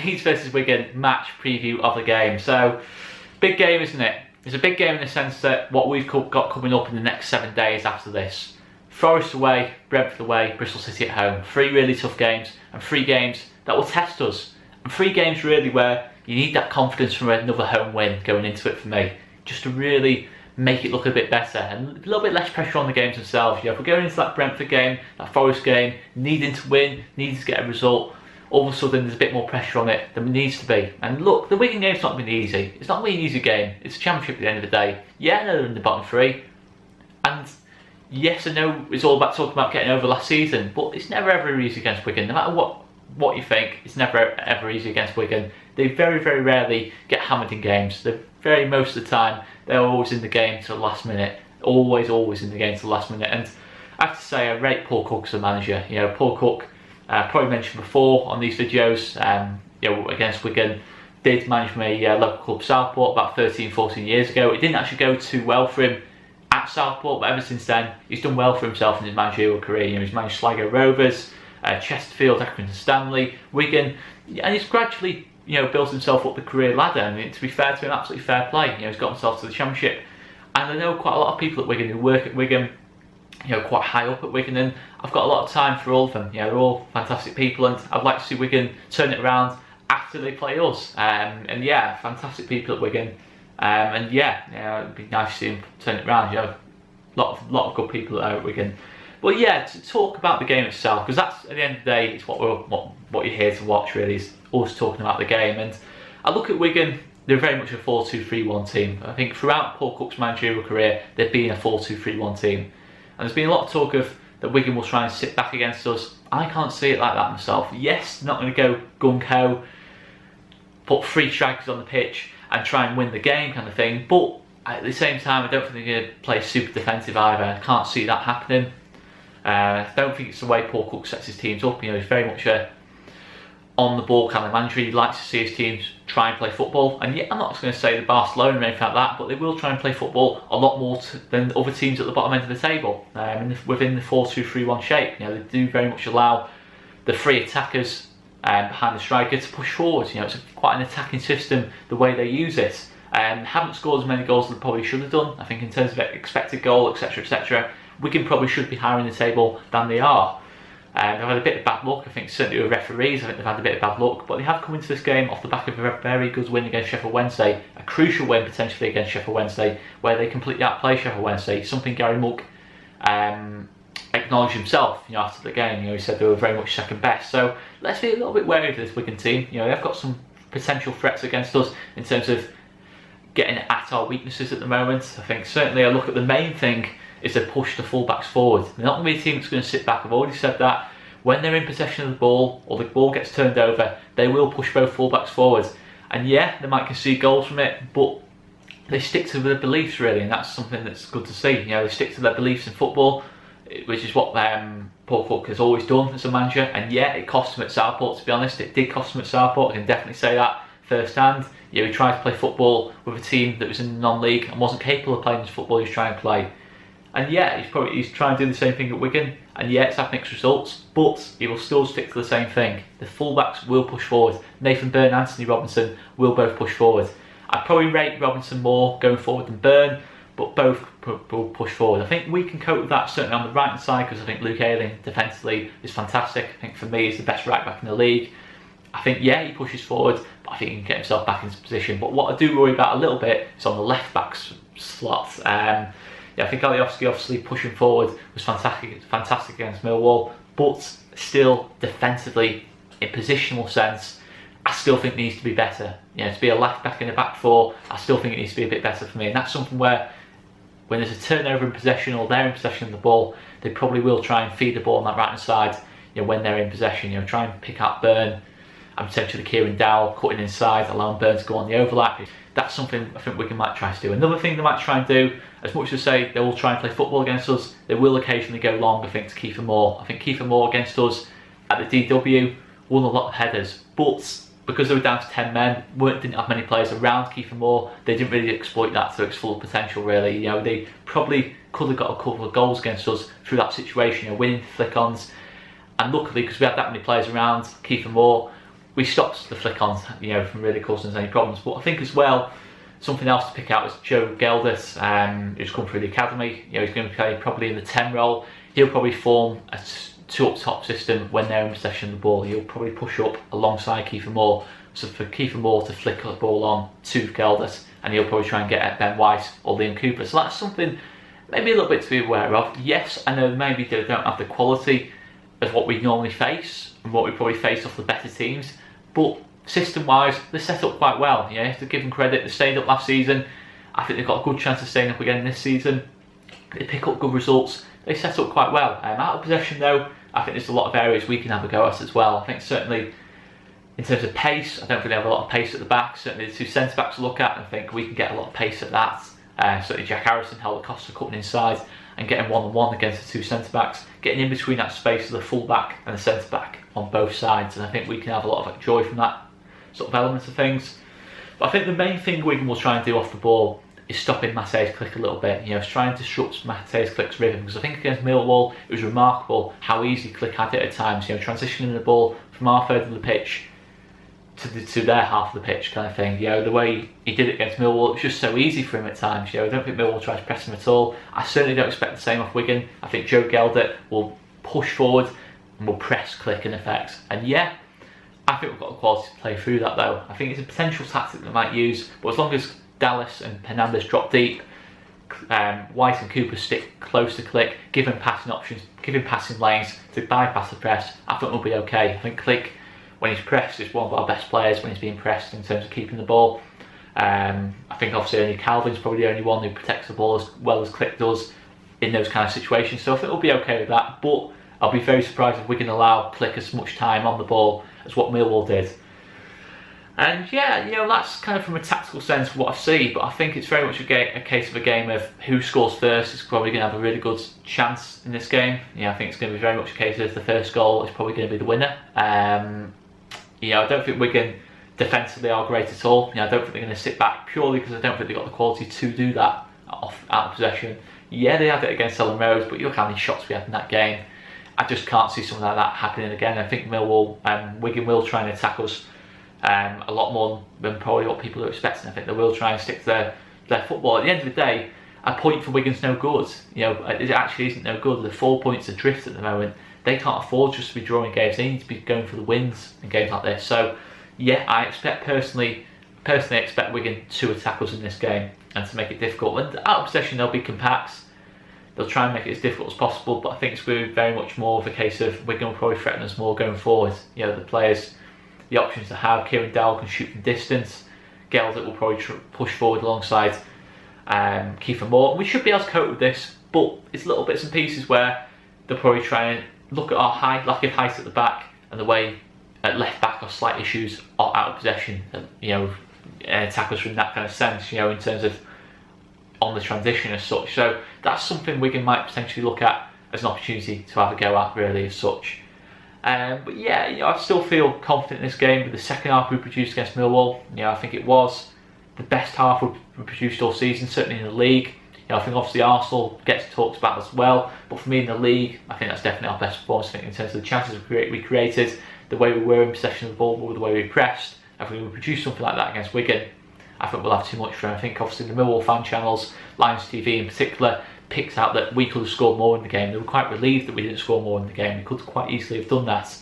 Leeds versus Wigan match preview of the game. So, big game, isn't it? It's a big game in the sense that what we've got coming up in the next 7 days after this. Forest away, Brentford away, Bristol City at home. 3 really tough games, and 3 games that will test us. And 3 games really where you need that confidence from another home win going into it for me. Just to really make it look a bit better and a little bit less pressure on the games themselves. If we're going into that Brentford game, that Forest game, needing to win, needing to get a result, all of a sudden there's a bit more pressure on it than it needs to be. And look, the Wigan game's not been easy. It's not really an easy game. It's a championship at the end of the day. Yeah, they're in the bottom 3. And yes, I know it's all about talking about getting over last season, but it's never ever easy against Wigan. No matter what you think, it's never ever easy against Wigan. They very, very rarely get hammered in games. They're most of the time, they're always in the game to the last minute. Always in the game to the last minute. And I have to say, I rate Paul Cook as a manager. Paul Cook, probably mentioned before on these videos, against Wigan, did manage my local club Southport about 13, 14 years ago. It didn't actually go too well for him at Southport, but ever since then, he's done well for himself in his managerial career. He's managed Sligo Rovers, Chesterfield, Accrington Stanley, Wigan, and he's gradually built himself up the career ladder. And to be fair to him, absolutely fair play. He's got himself to the championship. And I know quite a lot of people at Wigan who work at Wigan, quite high up at Wigan, and I've got a lot of time for all of them. They're all fantastic people, and I'd like to see Wigan turn it around after they play us. And yeah, fantastic people at Wigan. And yeah, it'd be nice to see them turn it around. A lot of good people at Wigan. But yeah, to talk about the game itself, because that's at the end of the day, it's what you're here to watch. Really, is us talking about the game. And I look at Wigan; they're very much a 4-2-3-1 team. I think throughout Paul Cook's managerial career, they've been a 4-2-3-1 team. And there's been a lot of talk of that Wigan will try and sit back against us. I can't see it like that myself. Yes, not going to go gung-ho, put 3 strikers on the pitch and try and win the game kind of thing. But at the same time, I don't think they're going to play super defensive either. I can't see that happening. I don't think it's the way Paul Cook sets his teams up. He's very much a on-the-ball kind of manager. He likes to see his teams try and play football. And yeah, I'm not going to say the Barcelona or anything like that, but they will try and play football a lot more than other teams at the bottom end of the table, within the 4-2-3-1 shape. They do very much allow the 3 attackers behind the striker to push forward. It's quite an attacking system the way they use it. Haven't scored as many goals as they probably should have done. I think in terms of expected goal, etc, etc, Wigan probably should be higher in the table than they are. They've had a bit of bad luck. I think certainly with referees, I think they've had a bit of bad luck, but they have come into this game off the back of a very good win against Sheffield Wednesday, a crucial win potentially against Sheffield Wednesday, where they completely outplayed Sheffield Wednesday, something Gary Monk acknowledged himself after the game. He said they were very much second best. So let's be a little bit wary of this Wigan team. They've got some potential threats against us in terms of getting at our weaknesses at the moment. I think certainly I look at the main thing is to push the fullbacks forward. They're not going to be a team that's going to sit back. I've already said that. When they're in possession of the ball or the ball gets turned over, they will push both fullbacks forward. And yeah, they might concede goals from it, but they stick to their beliefs really, and that's something that's good to see. They stick to their beliefs in football, which is what Paul Cook has always done as a manager. And yeah, it cost him at Southport, to be honest. It did cost him at Southport. I can definitely say that firsthand. He tried to play football with a team that was in the non-league and wasn't capable of playing the football he was trying to play. And yeah, he's trying to do the same thing at Wigan, and yeah, it's had mixed results, but he will still stick to the same thing. The fullbacks will push forward. Nathan Byrne and Anthony Robinson will both push forward. I'd probably rate Robinson more going forward than Byrne, but both will push forward. I think we can cope with that certainly on the right hand side, because I think Luke Ayling defensively is fantastic. I think for me he's the best right back in the league. I think yeah, he pushes forward, but I think he can get himself back into position. But what I do worry about a little bit is on the left back slot. I think Alioski obviously pushing forward was fantastic against Millwall, but still defensively, in positional sense, I still think needs to be better. To be a left back in a back 4, I still think it needs to be a bit better for me. And that's something where, when there's a turnover in possession or they're in possession of the ball, they probably will try and feed the ball on that right hand side. When they're in possession, try and pick out Byrne and potentially Kieran Dowell cutting inside, allowing Byrne to go on the overlap. That's something I think Wigan might try to do. Another thing they might try and do, as much as say they will try and play football against us, they will occasionally go long, I think, to Kiefer Moore. I think Kiefer Moore against us at the DW won a lot of headers, but because they were down to 10 men, didn't have many players around Kiefer Moore, they didn't really exploit that to its full potential really. They probably could have got a couple of goals against us through that situation, winning flick-ons. And luckily, because we had that many players around Kiefer Moore, we stopped the flick-ons, you know, from really causing us any problems. But I think as well, something else to pick out is Joe Gelders, who's come through the academy. You know, he's going to play probably in the 10 role. He'll probably form a 2 up top system when they're in possession of the ball. He'll probably push up alongside Kiefer Moore, so for Kiefer Moore to flick the ball on to Gelders, and he'll probably try and get at Ben White or Liam Cooper. So that's something maybe a little bit to be aware of. Yes, I know maybe they don't have the quality as what we normally face and what we probably face off the better teams, but system-wise, they're set up quite well. You know, you have to give them credit. They stayed up last season. I think they've got a good chance of staying up again this season. They pick up good results. They set up quite well. Out of possession though, I think there's a lot of areas we can have a go at as well. I think certainly in terms of pace, I don't think they have a lot of pace at the back. Certainly the 2 centre-backs to look at, I think we can get a lot of pace at that. Certainly Jack Harrison, Helder Costa cutting inside and getting one-on-one against the 2 centre-backs, getting in between that space of the full-back and the centre-back on both sides, and I think we can have a lot of joy from that sort of element of things. But I think the main thing Wigan will try and do off the ball is stopping Matej's Klich a little bit. You know, trying to disrupt Matej's Klich's rhythm, because I think against Millwall it was remarkable how easy Klich had it at times. You know, transitioning the ball from our third of the pitch to their half of the pitch kind of thing. You know, the way he did it against Millwall, it was just so easy for him at times. You know, I don't think Millwall tries to press him at all. I certainly don't expect the same off Wigan. I think Joe Gelder will push forward and will press Klich in effect. And yeah, I think we've got the quality to play through that though. I think it's a potential tactic they might use, but as long as Dallas and Hernandez drop deep, White and Cooper stick close to Klich, give him passing options, give him passing lanes to bypass the press, I think we'll be okay. I think Klich, when he's pressed, is one of our best players when he's being pressed in terms of keeping the ball. I think obviously only Calvin's probably the only one who protects the ball as well as Klich does in those kind of situations, so I think we'll be okay with that. But I'll be very surprised if we can allow Klich as much time on the ball as what Millwall did. And yeah, you know, that's kind of from a tactical sense what I see, but I think it's very much a case of a game of who scores first is probably going to have a really good chance in this game. You know, I think it's going to be very much a case of the first goal is probably going to be the winner. You know, I don't think Wigan defensively are great at all. You know, I don't think they're going to sit back purely because I don't think they've got the quality to do that out of possession. Yeah, they had it against Ellen Rose, but you look how many shots we had in that game. I just can't see something like that happening again. I think Wigan will try and attack us a lot more than probably what people are expecting. I think they will try and stick to their football. At the end of the day, a point for Wigan's no good. You know, it actually isn't no good. The 4 points adrift at the moment. They can't afford just to be drawing games. They need to be going for the wins in games like this. So yeah, I expect personally expect Wigan to attack us in this game and to make it difficult. And out of possession they'll be compact. They'll try and make it as difficult as possible, but I think it's going to be very much more of a case of Wigan will probably threaten us more going forward. You know, the players, the options to have, Kieran Dowell can shoot from distance, Geldert will probably push forward alongside Kiefer Moore. We should be able to cope with this, but it's little bits and pieces where they'll probably try and look at our lack of height at the back and the way at left back are slight issues or out of possession, you know, attack us from that kind of sense, you know, in terms of on the transition as such. So that's something Wigan might potentially look at as an opportunity to have a go at, really, as such. But yeah, you know, I still feel confident in this game with the second half we produced against Millwall. You know, I think it was the best half we produced all season, certainly in the league. You know, I think obviously Arsenal gets talked about as well, but for me in the league, I think that's definitely our best performance. I think in terms of the chances we created, the way we were in possession of the ball, the way we pressed, I think we produced something like that against Wigan, I think we'll have too much for him. I think obviously the Millwall fan channels, Lions TV in particular, picked out that we could have scored more in the game. They were quite relieved that we didn't score more in the game. We could quite easily have done that.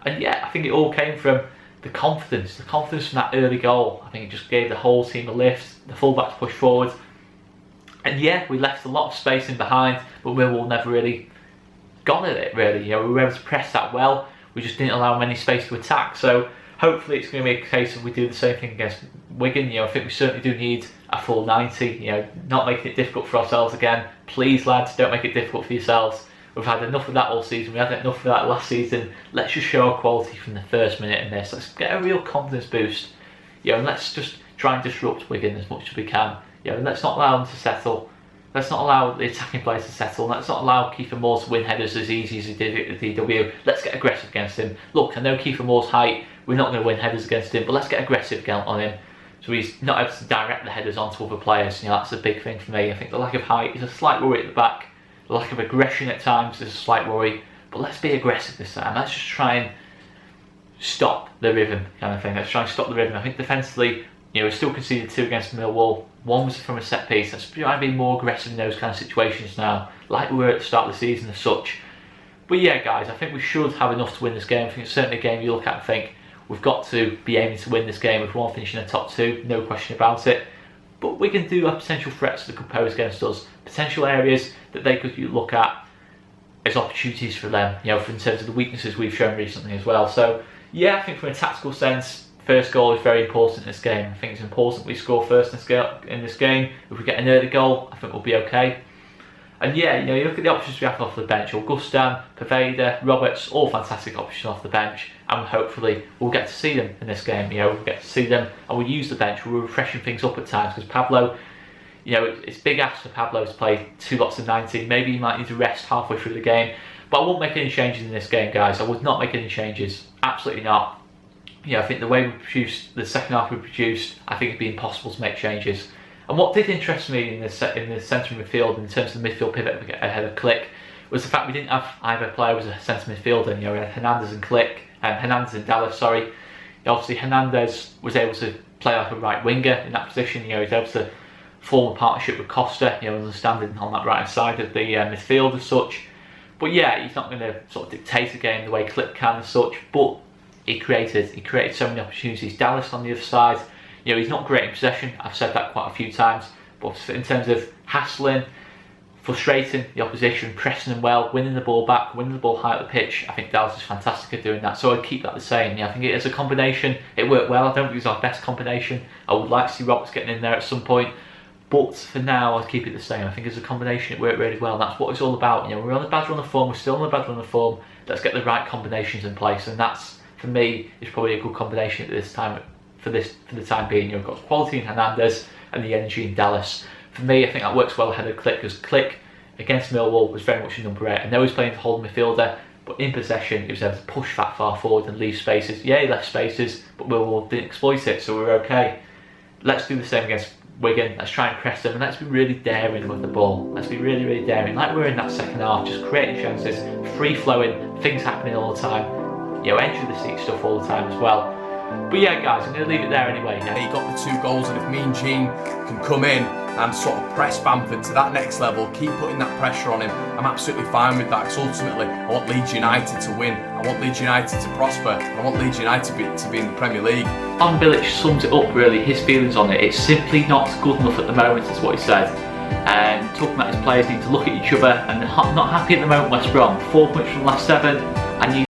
And yeah, I think it all came from the confidence from that early goal. I think it just gave the whole team a lift, the fullbacks pushed forward. And yeah, we left a lot of space in behind, but Millwall never really got at it, really. You know, we were able to press that well, we just didn't allow them any space to attack. So hopefully it's going to be a case of we do the same thing against Wigan. You know, I think we certainly do need a full 90, you know, not making it difficult for ourselves again. Please lads, don't make it difficult for yourselves. We've had enough of that all season, we had enough of that last season. Let's just show our quality from the first minute in this. Let's get a real confidence boost. You know, and let's just try and disrupt Wigan as much as we can. You know, and let's not allow them to settle. Let's not allow the attacking players to settle. Let's not allow Kiefer Moore to win headers as easy as he did at the DW. Let's get aggressive against him. Look, I know Kiefer Moore's height, we're not going to win headers against him, but let's get aggressive on him so he's not able to direct the headers onto other players. You know, that's a big thing for me. I think the lack of height is a slight worry at the back. The lack of aggression at times is a slight worry, but let's be aggressive this time. Let's just try and stop the rhythm kind of thing. Let's try and stop the rhythm. I think defensively, you know, we still conceded 2 against Millwall. 1 was from a set piece. Let's try and be more aggressive in those kind of situations now, like we were at the start of the season as such. But yeah, guys, I think we should have enough to win this game. I think it's certainly a game you look at and think, we've got to be aiming to win this game if we want to finish in the top 2, no question about it. But we can do have potential threats that could pose against us, potential areas that they could look at as opportunities for them, you know, in terms of the weaknesses we've shown recently as well. So yeah, I think from a tactical sense, first goal is very important in this game. I think it's important we score first in this game. If we get an early goal, I think we'll be okay. And yeah, you know, you look at the options we have off the bench. Augustin, Poveda, Roberts, all fantastic options off the bench, and hopefully we'll get to see them in this game. You know, we'll get to see them, and we'll use the bench. We're refreshing things up at times because Pablo, you know, it's big ask for Pablo to play 2 lots of 90. Maybe he might need to rest halfway through the game, but I won't make any changes in this game, guys. I would not make any changes, absolutely not. You know, I think the way we produced the second half we produced, I think it'd be impossible to make changes. And what did interest me in the centre midfield, in terms of the midfield pivot ahead of Click, was the fact we didn't have either player as a centre midfielder. You know, we had Hernandez and Click, Hernandez and Dallas, sorry. Obviously, Hernandez was able to play like a right winger in that position. You know, he was able to form a partnership with Costa, you know, understanding on that right hand side of the midfield as such. But yeah, he's not going to sort of dictate a game the way Click can as such. But he created so many opportunities. Dallas on the other side. You know, he's not great in possession, I've said that quite a few times, but in terms of hassling, frustrating the opposition, pressing them well, winning the ball back, winning the ball high up the pitch, I think Dallas is fantastic at doing that, so I'd keep that the same. Yeah, I think it as a combination, it worked well. I don't think it was our best combination. I would like to see Roberts getting in there at some point, but for now, I'd keep it the same. I think as a combination, it worked really well, and that's what it's all about. You know, we're on a bad run of form, we're still on a bad run of form, let's get the right combinations in place, and that's, for me, is probably a good combination at this time. For the time being, you've got quality in Hernandez and the energy in Dallas. For me, I think that works well ahead of Click, because Click against Millwall was very much a number 8. I know he's playing to hold midfielder, but in possession he was able to push that far forward and leave spaces. Yeah, he left spaces, but Millwall didn't exploit it, so we're okay. Let's do the same against Wigan. Let's try and press them, and let's be really daring with the ball. Let's be really, really daring, like we're in that second half, just creating chances, free flowing, things happening all the time. You know, edge of the seat stuff all the time as well. But yeah, guys, I'm going to leave it there anyway. Yeah. He got the 2 goals, and if me and Gene can come in and sort of press Bamford to that next level, keep putting that pressure on him, I'm absolutely fine with that, because ultimately I want Leeds United to win, I want Leeds United to prosper, and I want Leeds United to be in the Premier League. On Bilic sums it up really, his feelings on it. It's simply not good enough at the moment, is what he said. And talking about his players need to look at each other, and not happy at the moment. West Brom, 4 points from the last 7. I need